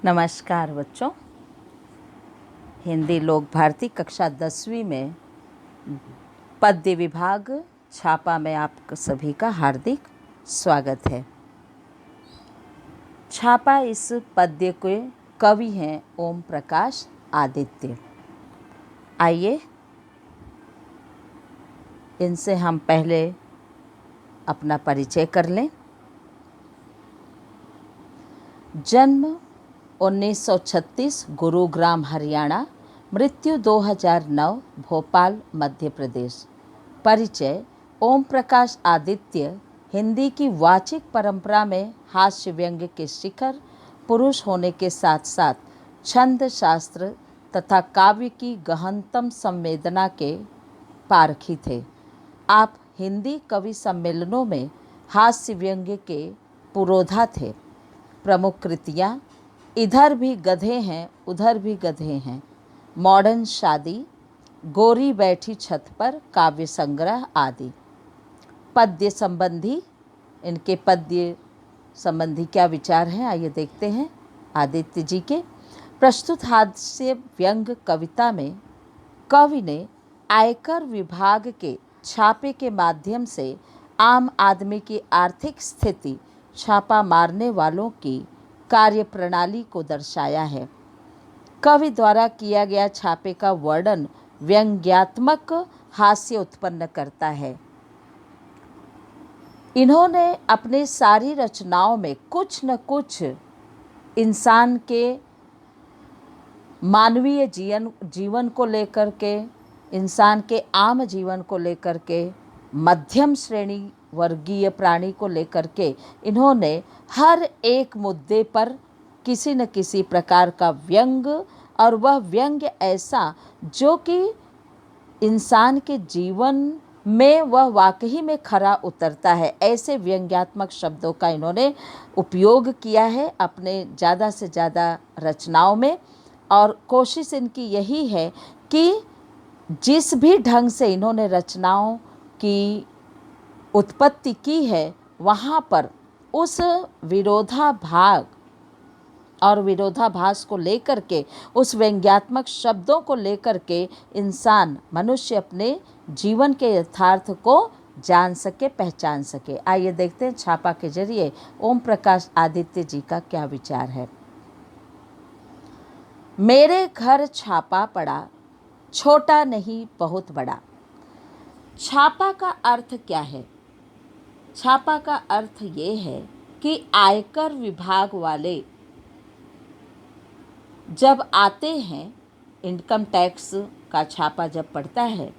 नमस्कार बच्चों। हिंदी लोक भारती कक्षा 10वीं में पद्य विभाग छापा में आप सभी का हार्दिक स्वागत है। छापा इस पद्य के कवि हैं ओम प्रकाश आदित्य। आइए इनसे हम पहले अपना परिचय कर लें। जन्म 1936 गुरुग्राम हरियाणा, मृत्यु 2009 भोपाल मध्य प्रदेश। परिचय: ओम प्रकाश आदित्य हिंदी की वाचिक परंपरा में हास्य व्यंग्य के शिखर पुरुष होने के साथ साथ छंद शास्त्र तथा काव्य की गहनतम संवेदना के पारखी थे। आप हिंदी कवि सम्मेलनों में हास्य व्यंग्य के पुरोधा थे। प्रमुख कृतियाँ: इधर भी गधे हैं उधर भी गधे हैं, मॉडर्न शादी, गोरी बैठी छत पर, काव्य संग्रह आदि। पद्य संबंधी, इनके पद्य संबंधी क्या विचार हैं आइए देखते हैं आदित्य जी के। प्रस्तुत हास्य व्यंग्य कविता में कवि ने आयकर विभाग के छापे के माध्यम से आम आदमी की आर्थिक स्थिति, छापा मारने वालों की कार्य प्रणाली को दर्शाया है। कवि द्वारा किया गया छापे का वर्णन व्यंग्यात्मक हास्य उत्पन्न करता है। इन्होंने अपनी सारी रचनाओं में कुछ न कुछ इंसान के मानवीय जीवन को लेकर के, इंसान के आम जीवन को लेकर के, मध्यम श्रेणी वर्गीय प्राणी को लेकर के इन्होंने हर एक मुद्दे पर किसी न किसी प्रकार का व्यंग, और वह व्यंग्य ऐसा जो कि इंसान के जीवन में वह वाकई में खरा उतरता है, ऐसे व्यंग्यात्मक शब्दों का इन्होंने उपयोग किया है अपने ज़्यादा से ज़्यादा रचनाओं में। और कोशिश इनकी यही है कि जिस भी ढंग से इन्होंने रचनाओं की उत्पत्ति की है वहाँ पर उस विरोधाभास और विरोधाभास को लेकर के, उस व्यंग्यात्मक शब्दों को लेकर के मनुष्य अपने जीवन के यथार्थ को जान सके, पहचान सके। आइए देखते हैं छापा के जरिए ओम प्रकाश आदित्य जी का क्या विचार है। मेरे घर छापा पड़ा, छोटा नहीं बहुत बड़ा। छापा का अर्थ क्या है? छापा का अर्थ ये है कि आयकर विभाग वाले जब आते हैं, इनकम टैक्स का छापा जब पड़ता है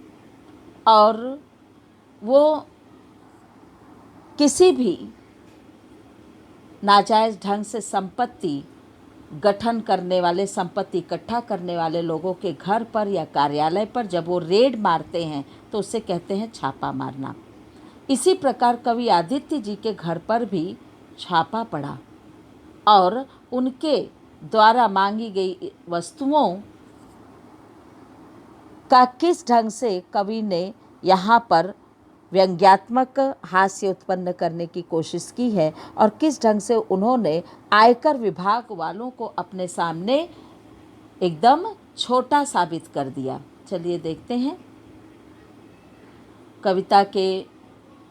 और वो किसी भी नाजायज़ ढंग से संपत्ति गठन करने वाले, संपत्ति इकट्ठा करने वाले लोगों के घर पर या कार्यालय पर जब वो रेड मारते हैं तो उसे कहते हैं छापा मारना। इसी प्रकार कवि आदित्य जी के घर पर भी छापा पड़ा और उनके द्वारा मांगी गई वस्तुओं का किस ढंग से कवि ने यहाँ पर व्यंग्यात्मक हास्य उत्पन्न करने की कोशिश की है और किस ढंग से उन्होंने आयकर विभाग वालों को अपने सामने एकदम छोटा साबित कर दिया। चलिए देखते हैं। कविता के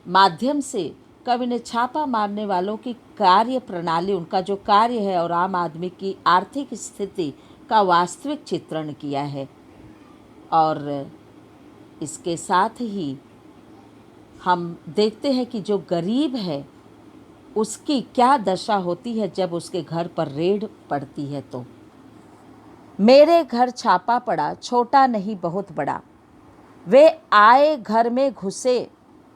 माध्यम से कवि ने छापा मारने वालों की कार्य प्रणाली, उनका जो कार्य है और आम आदमी की आर्थिक स्थिति का वास्तविक चित्रण किया है। और इसके साथ ही हम देखते हैं कि जो गरीब है उसकी क्या दशा होती है जब उसके घर पर रेड पड़ती है। तो मेरे घर छापा पड़ा, छोटा नहीं बहुत बड़ा। वे आए घर में घुसे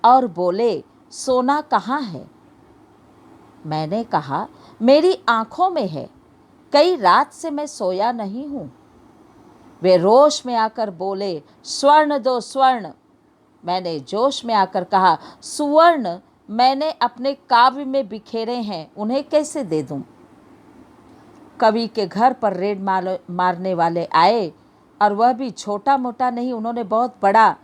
और बोले, सोना कहाँ है? मैंने कहा, मेरी आँखों में है, कई रात से मैं सोया नहीं हूँ। वे रोष में आकर बोले, स्वर्ण दो स्वर्ण। मैंने जोश में आकर कहा, सुवर्ण मैंने अपने काव्य में बिखेरे हैं, उन्हें कैसे दे दूँ? कवि के घर पर रेड मारने वाले आए और वह भी छोटा मोटा नहीं, उन्होंने बहुत बड़ा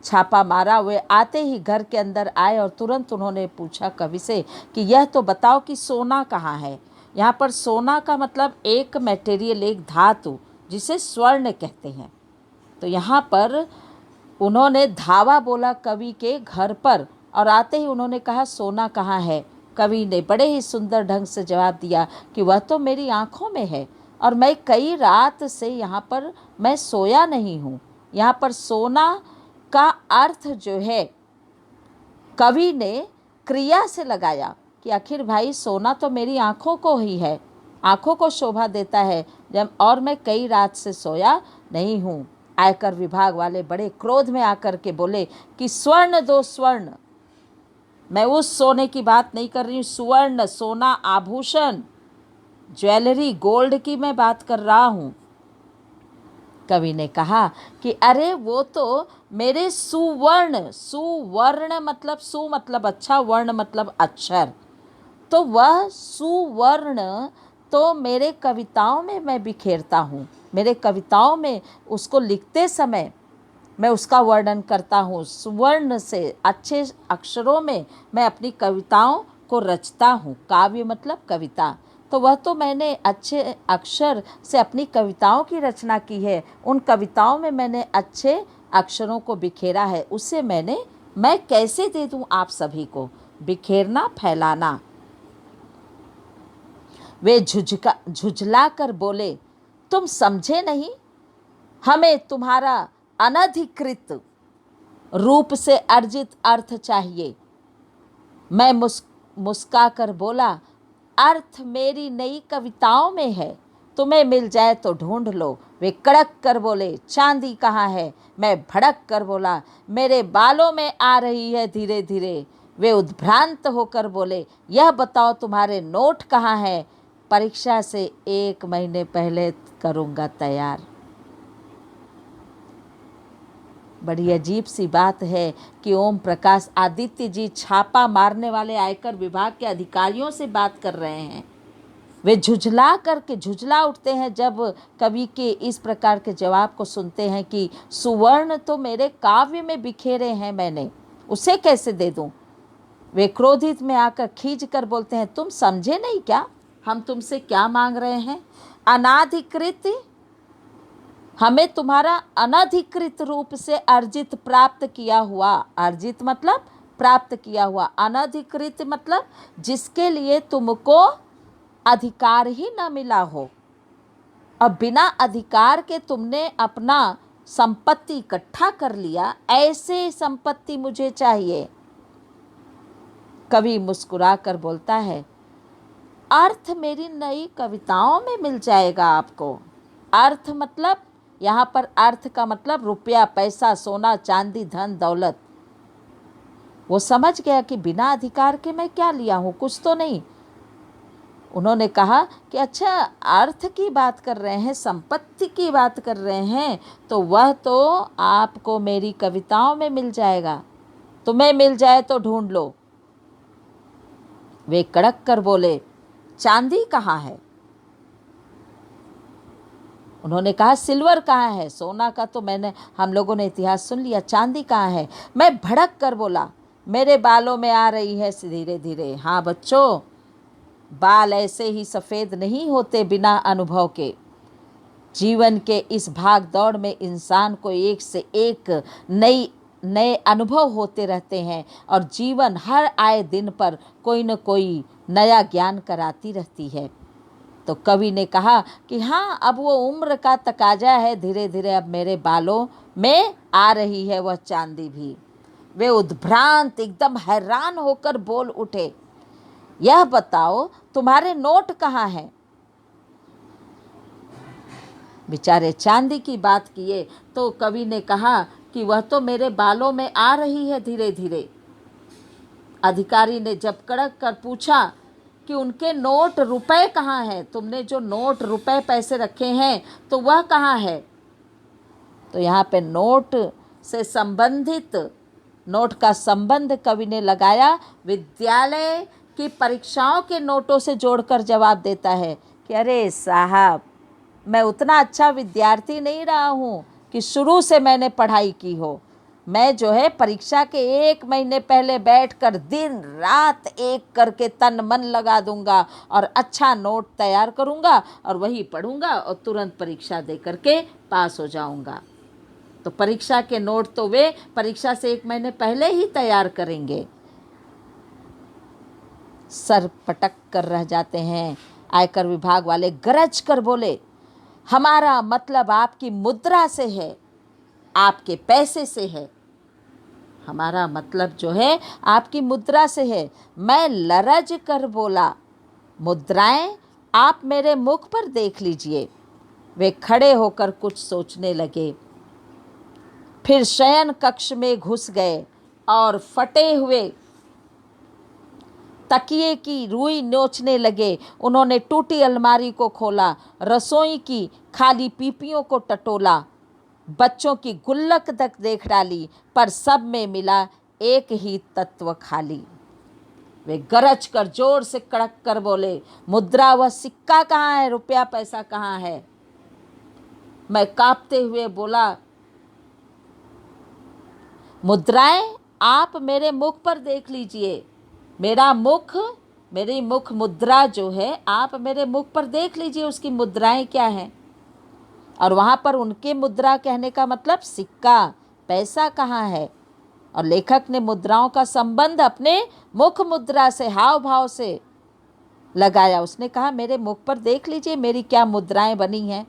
छापा मारा। वे आते ही घर के अंदर आए और तुरंत उन्होंने पूछा कवि से कि यह तो बताओ कि सोना कहाँ है। यहाँ पर सोना का मतलब एक मटेरियल, एक धातु जिसे स्वर्ण कहते हैं। तो यहाँ पर उन्होंने धावा बोला कवि के घर पर, और आते ही उन्होंने कहा सोना कहाँ है। कवि ने बड़े ही सुंदर ढंग से जवाब दिया कि वह तो मेरी आँखों में है, और मैं कई रात से यहाँ पर मैं सोया नहीं हूँ। यहाँ पर सोना का अर्थ जो है कवि ने क्रिया से लगाया कि आखिर भाई सोना तो मेरी आँखों को ही है, आँखों को शोभा देता है, और मैं कई रात से सोया नहीं हूँ। आयकर विभाग वाले बड़े क्रोध में आकर के बोले कि स्वर्ण दो स्वर्ण। मैं उस सोने की बात नहीं कर रही हूँ, सुवर्ण, सोना, आभूषण, ज्वेलरी, गोल्ड की मैं बात कर रहा हूँ। कवि ने कहा कि अरे वो तो मेरे सुवर्ण, सुवर्ण मतलब सु मतलब अच्छा, वर्ण मतलब अक्षर, तो वह सुवर्ण तो मेरे कविताओं में मैं बिखेरता हूँ। मेरे कविताओं में उसको लिखते समय मैं उसका वर्णन करता हूँ। सुवर्ण से, अच्छे अक्षरों में मैं अपनी कविताओं को रचता हूँ। काव्य मतलब कविता, तो वह तो मैंने अच्छे अक्षर से अपनी कविताओं की रचना की है। उन कविताओं में मैंने अच्छे अक्षरों को बिखेरा है, उसे मैं कैसे दे दूँ आप सभी को। बिखेरना, फैलाना। वे झुझला कर बोले, तुम समझे नहीं, हमें तुम्हारा अनधिकृत रूप से अर्जित अर्थ चाहिए। मैं मुस्का कर बोला, अर्थ मेरी नई कविताओं में है, तुम्हें मिल जाए तो ढूंढ लो। वे कड़क कर बोले, चांदी कहाँ है। मैं भड़क कर बोला, मेरे बालों में आ रही है धीरे धीरे। वे उद्भ्रांत होकर बोले, यह बताओ तुम्हारे नोट कहाँ हैं, परीक्षा से 1 महीने पहले करूँगा तैयार। बड़ी अजीब सी बात है कि ओम प्रकाश आदित्य जी छापा मारने वाले आयकर विभाग के अधिकारियों से बात कर रहे हैं। वे झुझला उठते हैं जब कवि के इस प्रकार के जवाब को सुनते हैं कि सुवर्ण तो मेरे काव्य में बिखेरे हैं मैंने, उसे कैसे दे दूं। वे क्रोधित में आकर खींच कर बोलते हैं, तुम समझे नहीं क्या, हम तुमसे क्या मांग रहे हैं। अनाधिकृत, हमें तुम्हारा अनधिकृत रूप से अर्जित प्राप्त किया हुआ, अर्जित मतलब प्राप्त किया हुआ, अनधिकृत मतलब जिसके लिए तुमको अधिकार ही न मिला हो, और बिना अधिकार के तुमने अपना संपत्ति इकट्ठा कर लिया, ऐसे संपत्ति मुझे चाहिए। कवि मुस्कुरा कर बोलता है, अर्थ मेरी नई कविताओं में मिल जाएगा आपको। अर्थ मतलब, यहाँ पर अर्थ का मतलब रुपया, पैसा, सोना, चांदी, धन, दौलत। वो समझ गया कि बिना अधिकार के मैं क्या लिया हूँ, कुछ तो नहीं। उन्होंने कहा कि अच्छा, अर्थ की बात कर रहे हैं, संपत्ति की बात कर रहे हैं, तो वह तो आपको मेरी कविताओं में मिल जाएगा, तुम्हें मिल जाए तो ढूंढ लो। वे कड़क कर बोले, चांदी कहाँ है। उन्होंने कहा, सिल्वर कहाँ है। सोना का तो हम लोगों ने इतिहास सुन लिया, चांदी कहाँ है। मैं भड़क कर बोला, मेरे बालों में आ रही है धीरे धीरे। हाँ बच्चों, बाल ऐसे ही सफ़ेद नहीं होते बिना अनुभव के। जीवन के इस भाग दौड़ में इंसान को एक से एक नए अनुभव होते रहते हैं, और जीवन हर आए दिन पर कोई न कोई नया ज्ञान कराती रहती है। तो कवि ने कहा कि हाँ, अब वो उम्र का तकाजा है, धीरे धीरे अब मेरे बालों में आ रही है वह चांदी भी। वे उद्भ्रांत, एकदम हैरान होकर बोल उठे, यह बताओ तुम्हारे नोट कहाँ हैं। बेचारे चांदी की बात किए तो कवि ने कहा कि वह तो मेरे बालों में आ रही है धीरे धीरे। अधिकारी ने जब कड़क कर पूछा कि उनके नोट, रुपए कहाँ हैं, तुमने जो नोट, रुपए, पैसे रखे हैं तो वह कहाँ है। तो यहाँ पे नोट से संबंधित, नोट का संबंध कवि ने लगाया विद्यालय की परीक्षाओं के नोटों से जोड़कर जवाब देता है कि अरे साहब, मैं उतना अच्छा विद्यार्थी नहीं रहा हूँ कि शुरू से मैंने पढ़ाई की हो। मैं जो है परीक्षा के 1 महीने पहले बैठकर दिन रात एक करके तन मन लगा दूंगा और अच्छा नोट तैयार करूंगा और वही पढ़ूंगा और तुरंत परीक्षा दे करके पास हो जाऊंगा। तो परीक्षा के नोट तो वे परीक्षा से 1 महीने पहले ही तैयार करेंगे। सर पटक कर रह जाते हैं। आयकर विभाग वाले गरज कर बोले, हमारा मतलब आपकी मुद्रा से है, आपके पैसे से है। हमारा मतलब जो है आपकी मुद्रा से है। मैं लरज कर बोला, मुद्राएं आप मेरे मुख पर देख लीजिए। वे खड़े होकर कुछ सोचने लगे, फिर शयन कक्ष में घुस गए और फटे हुए तकिए की रुई नोचने लगे। उन्होंने टूटी अलमारी को खोला, रसोई की खाली पीपियों को टटोला, बच्चों की गुल्लक तक देख डाली, पर सब में मिला एक ही तत्व, खाली। वे गरज कर जोर से कड़क कर बोले, मुद्रा व सिक्का कहाँ है, रुपया पैसा कहाँ है? मैं कांपते हुए बोला, मुद्राएं आप मेरे मुख पर देख लीजिए। मेरी मुख मुद्रा जो है आप मेरे मुख पर देख लीजिए, उसकी मुद्राएं क्या हैं। और वहाँ पर उनके मुद्रा कहने का मतलब सिक्का, पैसा कहाँ है। और लेखक ने मुद्राओं का संबंध अपने मुख मुद्रा से, हाव भाव से लगाया। उसने कहा, मेरे मुख पर देख लीजिए मेरी क्या मुद्राएं बनी हैं।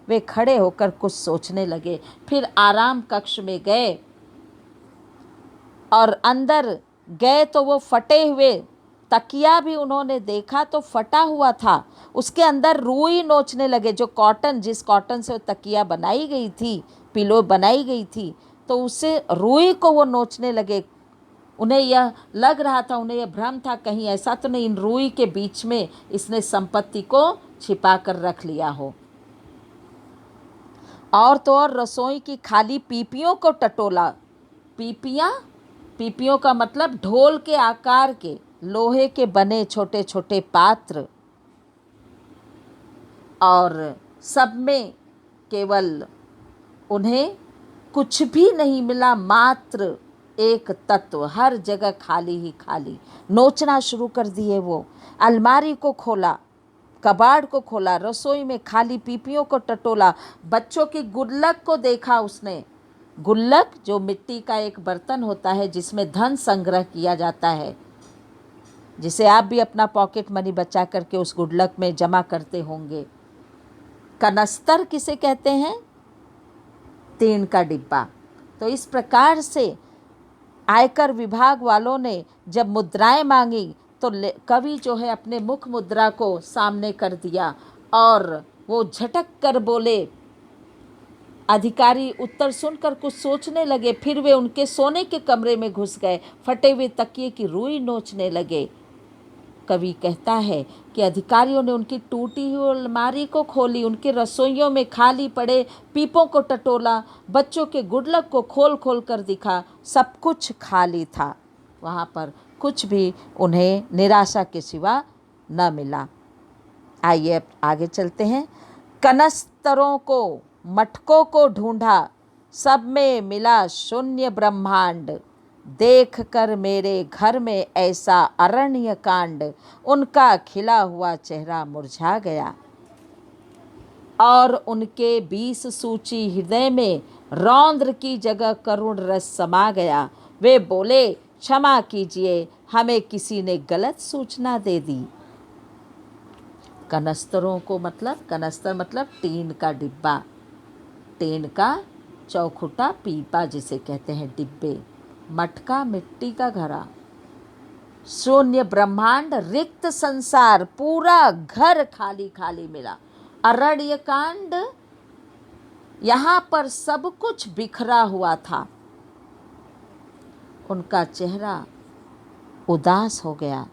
वे खड़े होकर कुछ सोचने लगे, फिर आराम कक्ष में गए और अंदर गए तो वो फटे हुए तकिया भी उन्होंने देखा तो फटा हुआ था। उसके अंदर रुई नोचने लगे, जो कॉटन, जिस कॉटन से वो तकिया बनाई गई थी, पिलो बनाई गई थी, तो उससे रुई को वो नोचने लगे। उन्हें यह लग रहा था, उन्हें यह भ्रम था, कहीं ऐसा तो नहीं इन रुई के बीच में इसने संपत्ति को छिपा कर रख लिया हो। और तो और रसोई की खाली पीपियों को टटोला। पीपियों का मतलब ढोल के आकार के लोहे के बने छोटे छोटे पात्र, और सब में केवल उन्हें कुछ भी नहीं मिला, मात्र एक तत्व, हर जगह खाली ही खाली। नोचना शुरू कर दिए वो। अलमारी को खोला, कबाड़ को खोला, रसोई में खाली पीपियों को टटोला, बच्चों की गुल्लक को देखा उसने। गुल्लक जो मिट्टी का एक बर्तन होता है जिसमें धन संग्रह किया जाता है, जिसे आप भी अपना पॉकेट मनी बचा करके उस गुल्लक में जमा करते होंगे। कनस्तर किसे कहते हैं? टीन का डिब्बा। तो इस प्रकार से आयकर विभाग वालों ने जब मुद्राएं मांगी तो कवि जो है अपने मुख मुद्रा को सामने कर दिया और वो झटक कर बोले। अधिकारी उत्तर सुनकर कुछ सोचने लगे, फिर वे उनके सोने के कमरे में घुस गए, फटे हुए तकिए की रुई नोचने लगे। कवि कहता है कि अधिकारियों ने उनकी टूटी हुई अलमारी को खोली, उनके रसोइयों में खाली पड़े पीपों को टटोला, बच्चों के गुडलक को खोल खोल कर दिखा, सब कुछ खाली था। वहाँ पर कुछ भी उन्हें निराशा के सिवा न मिला। आइए अब आगे चलते हैं। कनस्तरों को, मटकों को ढूंढा, सब में मिला शून्य ब्रह्मांड। देख कर मेरे घर में ऐसा अरण्य कांड, उनका खिला हुआ चेहरा मुरझा गया और उनके 20 सूची हृदय में रौद्र की जगह करुण रस समा गया। वे बोले, क्षमा कीजिए, हमें किसी ने गलत सूचना दे दी। कनस्तरों को मतलब, कनस्तर मतलब टीन का डिब्बा, टीन का चौखुटा पीपा जिसे कहते हैं, डिब्बे। मटका मिट्टी का घड़ा, शून्य ब्रह्मांड, रिक्त संसार, पूरा घर खाली खाली मिला। अरण्य कांड, यहाँ पर सब कुछ बिखरा हुआ था। उनका चेहरा उदास हो गया,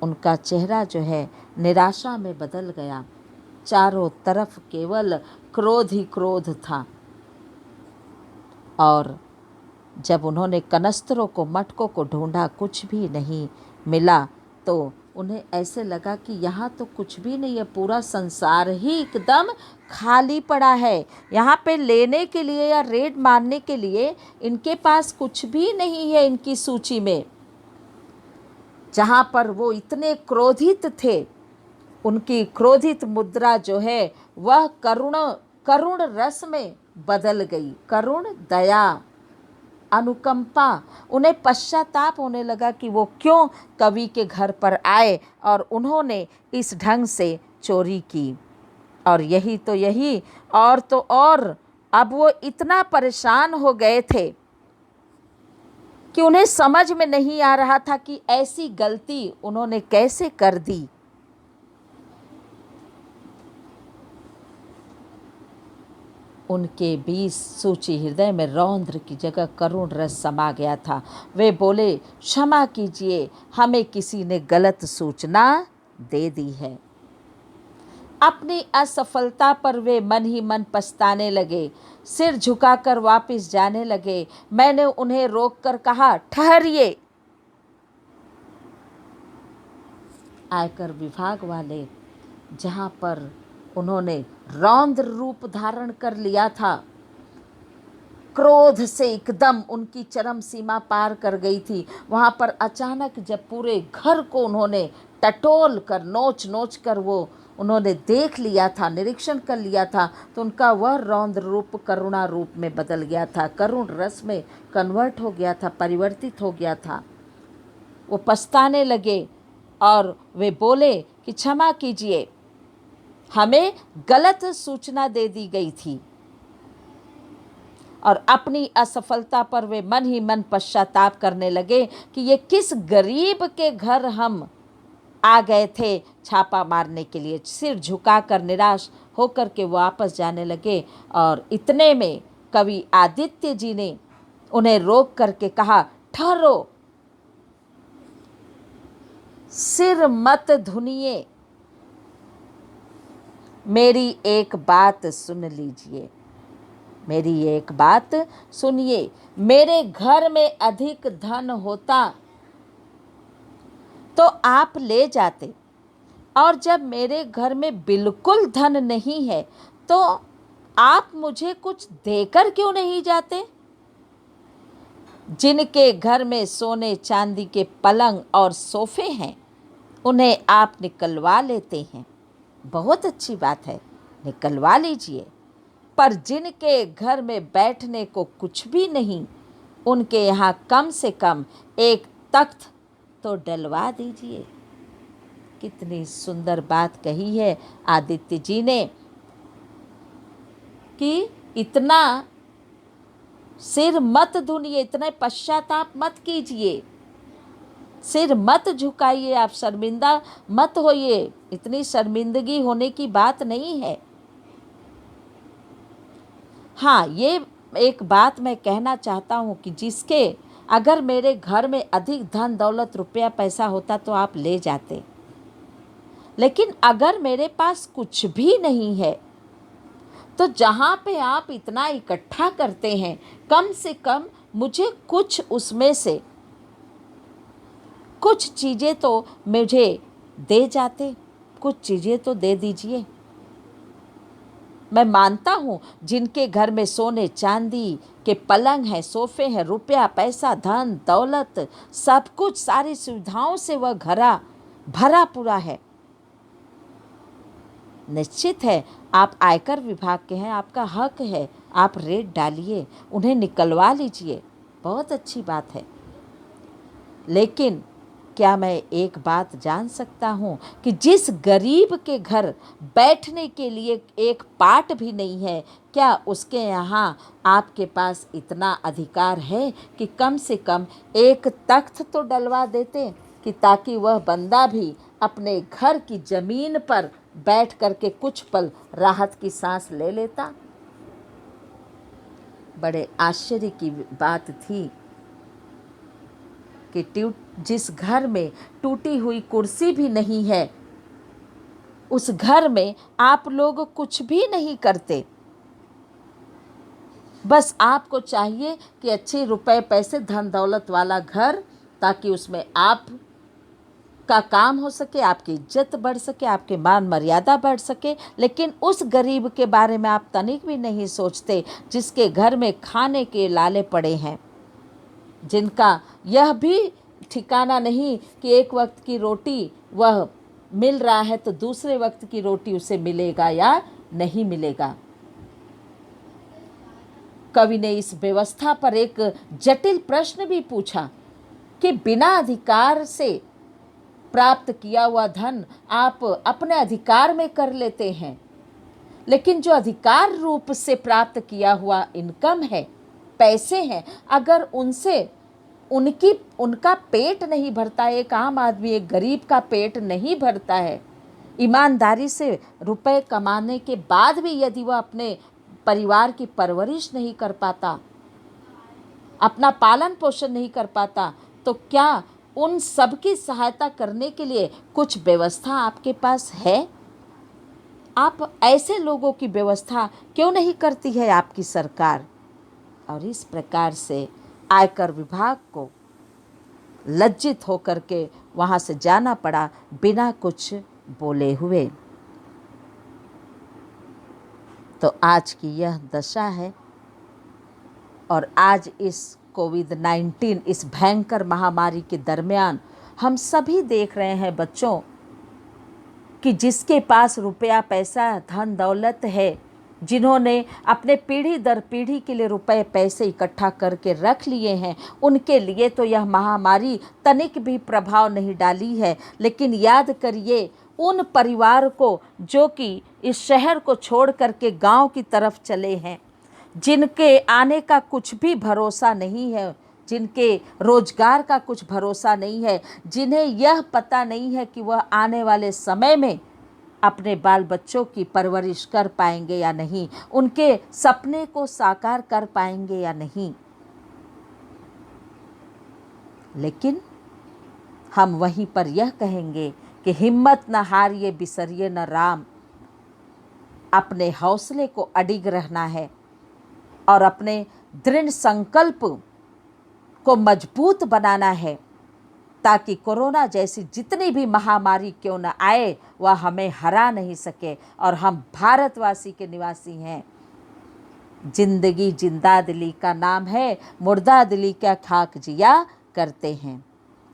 उनका चेहरा जो है निराशा में बदल गया। चारों तरफ केवल क्रोध ही क्रोध था। और जब उन्होंने कनस्तरों को, मटकों को ढूंढा, कुछ भी नहीं मिला, तो उन्हें ऐसे लगा कि यहाँ तो कुछ भी नहीं है, पूरा संसार ही एकदम खाली पड़ा है। यहाँ पे लेने के लिए या रेड मारने के लिए इनके पास कुछ भी नहीं है इनकी सूची में। जहाँ पर वो इतने क्रोधित थे, उनकी क्रोधित मुद्रा जो है वह करुण रस में बदल गई। करुण, दया, अनुकंपा। उन्हें पश्चाताप होने लगा कि वो क्यों कवि के घर पर आए और उन्होंने इस ढंग से चोरी की। और यही तो यही और तो और, अब वो इतना परेशान हो गए थे कि उन्हें समझ में नहीं आ रहा था कि ऐसी गलती उन्होंने कैसे कर दी। उनके बीच सूची हृदय में रौद्र की जगह करुण रस समा गया था। वे बोले, क्षमा कीजिए, हमें किसी ने गलत सूचना दे दी है। अपनी असफलता पर वे मन ही मन पछताने लगे, सिर झुकाकर वापस जाने लगे। मैंने उन्हें रोककर कहा, ठहरिए। आयकर विभाग वाले, जहाँ पर उन्होंने रौद्र रूप धारण कर लिया था, क्रोध से एकदम उनकी चरम सीमा पार कर गई थी, वहाँ पर अचानक जब पूरे घर को उन्होंने टटोल कर नोच नोच कर वो उन्होंने देख लिया था, निरीक्षण कर लिया था, तो उनका वह रौद्र रूप करुणा रूप में बदल गया था, करुण रस में कन्वर्ट हो गया था, परिवर्तित हो गया था। वो पछताने लगे और वे बोले कि क्षमा कीजिए, हमें गलत सूचना दे दी गई थी। और अपनी असफलता पर वे मन ही मन पश्चाताप करने लगे कि ये किस गरीब के घर हम आ गए थे छापा मारने के लिए। सिर झुकाकर निराश होकर के वापस जाने लगे। और इतने में कवि आदित्य जी ने उन्हें रोक करके कहा, ठहरो, सिर मत धुनिए, मेरी एक बात सुन लीजिए, मेरी एक बात सुनिए। मेरे घर में अधिक धन होता तो आप ले जाते, और जब मेरे घर में बिल्कुल धन नहीं है तो आप मुझे कुछ देकर क्यों नहीं जाते? जिनके घर में सोने चांदी के पलंग और सोफे हैं, उन्हें आप निकलवा लेते हैं, बहुत अच्छी बात है, निकलवा लीजिए। पर जिनके घर में बैठने को कुछ भी नहीं, उनके यहाँ कम से कम एक तख्त तो डलवा दीजिए। कितनी सुंदर बात कही है आदित्य जी ने कि इतना सिर मत धुनिए, इतने पश्चाताप मत कीजिए, सिर मत झुकाइए, आप शर्मिंदा मत होइए, इतनी शर्मिंदगी होने की बात नहीं है। हाँ, ये एक बात मैं कहना चाहता हूँ कि जिसके अगर मेरे घर में अधिक धन दौलत रुपया पैसा होता तो आप ले जाते, लेकिन अगर मेरे पास कुछ भी नहीं है तो जहाँ पे आप इतना इकट्ठा करते हैं, कम से कम मुझे कुछ उसमें से कुछ चीज़ें तो मुझे दे जाते, कुछ चीज़ें तो दे दीजिए। मैं मानता हूँ जिनके घर में सोने चांदी के पलंग हैं, सोफे हैं, रुपया पैसा धन दौलत सब कुछ सारी सुविधाओं से वह घरा भरा पूरा है, निश्चित है आप आयकर विभाग के हैं, आपका हक है, आप रेट डालिए, उन्हें निकलवा लीजिए, बहुत अच्छी बात है। लेकिन क्या मैं एक बात जान सकता हूँ कि जिस गरीब के घर बैठने के लिए एक पाट भी नहीं है, क्या उसके यहाँ आपके पास इतना अधिकार है कि कम से कम एक तख्त तो डलवा देते कि ताकि वह बंदा भी अपने घर की ज़मीन पर बैठ करके कुछ पल राहत की सांस ले लेता। बड़े आश्चर्य की बात थी कि जिस घर में टूटी हुई कुर्सी भी नहीं है, उस घर में आप लोग कुछ भी नहीं करते। बस आपको चाहिए कि अच्छे रुपए पैसे धन दौलत वाला घर, ताकि उसमें आप का काम हो सके, आपकी इज्जत बढ़ सके, आपके मान मर्यादा बढ़ सके, लेकिन उस गरीब के बारे में आप तनिक भी नहीं सोचते जिसके घर में खाने के लाले पड़े हैं, जिनका यह भी ठिकाना नहीं कि एक वक्त की रोटी वह मिल रहा है तो दूसरे वक्त की रोटी उसे मिलेगा या नहीं मिलेगा। कवि ने इस व्यवस्था पर एक जटिल प्रश्न भी पूछा कि बिना अधिकार से प्राप्त किया हुआ धन आप अपने अधिकार में कर लेते हैं, लेकिन जो अधिकार रूप से प्राप्त किया हुआ इनकम है, पैसे हैं, अगर उनसे उनका पेट नहीं भरता, एक आम आदमी, एक गरीब का पेट नहीं भरता है, ईमानदारी से रुपए कमाने के बाद भी यदि वह अपने परिवार की परवरिश नहीं कर पाता, अपना पालन पोषण नहीं कर पाता, तो क्या उन सब की सहायता करने के लिए कुछ व्यवस्था आपके पास है? आप ऐसे लोगों की व्यवस्था क्यों नहीं करती है आपकी सरकार? और इस प्रकार से आयकर विभाग को लज्जित होकर के वहाँ से जाना पड़ा बिना कुछ बोले हुए। तो आज की यह दशा है। और आज इस कोविड-19 इस भयंकर महामारी के दरमियान हम सभी देख रहे हैं बच्चों कि जिसके पास रुपया पैसा धन दौलत है, जिन्होंने अपने पीढ़ी दर पीढ़ी के लिए रुपए पैसे इकट्ठा करके रख लिए हैं, उनके लिए तो यह महामारी तनिक भी प्रभाव नहीं डाली है। लेकिन याद करिए उन परिवार को जो कि इस शहर को छोड़ करके गांव की तरफ चले हैं, जिनके आने का कुछ भी भरोसा नहीं है, जिनके रोजगार का कुछ भरोसा नहीं है, जिन्हें यह पता नहीं है कि वह आने वाले समय में अपने बाल बच्चों की परवरिश कर पाएंगे या नहीं, उनके सपने को साकार कर पाएंगे या नहीं। लेकिन हम वहीं पर यह कहेंगे कि हिम्मत न हारिए बिसरिए न राम। अपने हौसले को अडिग रहना है और अपने दृढ़ संकल्प को मजबूत बनाना है, ताकि कोरोना जैसी जितनी भी महामारी क्यों न आए वह हमें हरा नहीं सके। और हम भारतवासी के निवासी हैं। जिंदगी जिंदा दिली का नाम है, मुर्दा दिली क्या खाक जिया करते हैं।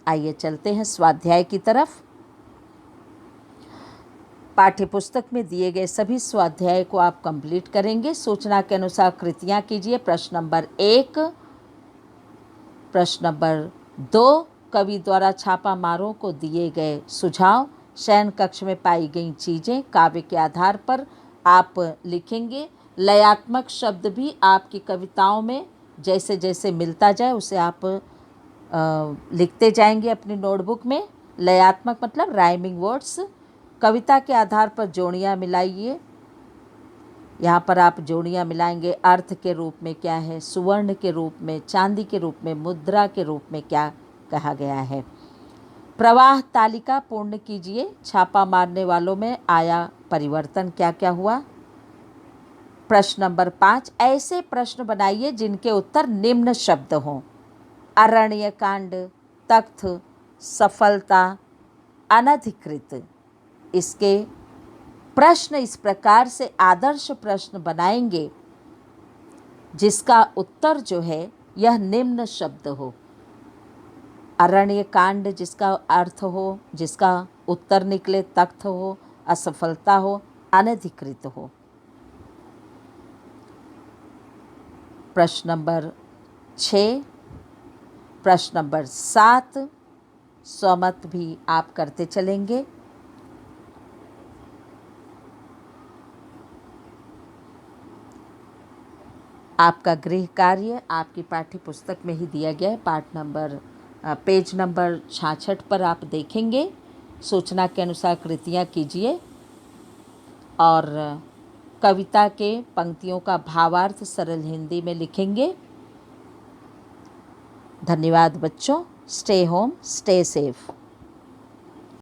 आइए चलते हैं स्वाध्याय की तरफ। पाठ्य पुस्तक में दिए गए सभी स्वाध्याय को आप कंप्लीट करेंगे। सूचना के अनुसार कृतियाँ कीजिए। प्रश्न नंबर 1, प्रश्न नंबर 2 कवि द्वारा छापा मारों को दिए गए सुझाव, शयन कक्ष में पाई गई चीज़ें, काव्य के आधार पर आप लिखेंगे। लयात्मक शब्द भी आपकी कविताओं में जैसे जैसे मिलता जाए उसे आप लिखते जाएंगे अपनी नोटबुक में। लयात्मक मतलब राइमिंग वर्ड्स। कविता के आधार पर जोड़ियाँ मिलाइए। यहाँ पर आप जोड़ियाँ मिलाएंगे। अर्थ के रूप में क्या है, सुवर्ण के रूप में, चांदी के रूप में, मुद्रा के रूप में क्या कहा गया है। प्रवाह तालिका पूर्ण कीजिए। छापा मारने वालों में आया परिवर्तन क्या क्या हुआ। प्रश्न नंबर 5 ऐसे प्रश्न बनाइए जिनके उत्तर निम्न शब्द हों। अरण्यकांड, तख्त, सफलता, अनधिकृत। इसके प्रश्न इस प्रकार से आदर्श प्रश्न बनाएंगे जिसका उत्तर जो है यह निम्न शब्द हो। अरण्य कांड जिसका अर्थ हो, जिसका उत्तर निकले तख्त हो, असफलता हो, अनधिकृत हो। प्रश्न नंबर 6, प्रश्न नंबर 7 स्वमत भी आप करते चलेंगे। आपका गृह कार्य आपकी पाठ्य पुस्तक में ही दिया गया है। पेज नंबर 66 पर आप देखेंगे। सूचना के अनुसार कृतियाँ कीजिए और कविता के पंक्तियों का भावार्थ सरल हिंदी में लिखेंगे। धन्यवाद बच्चों। Stay home, stay safe.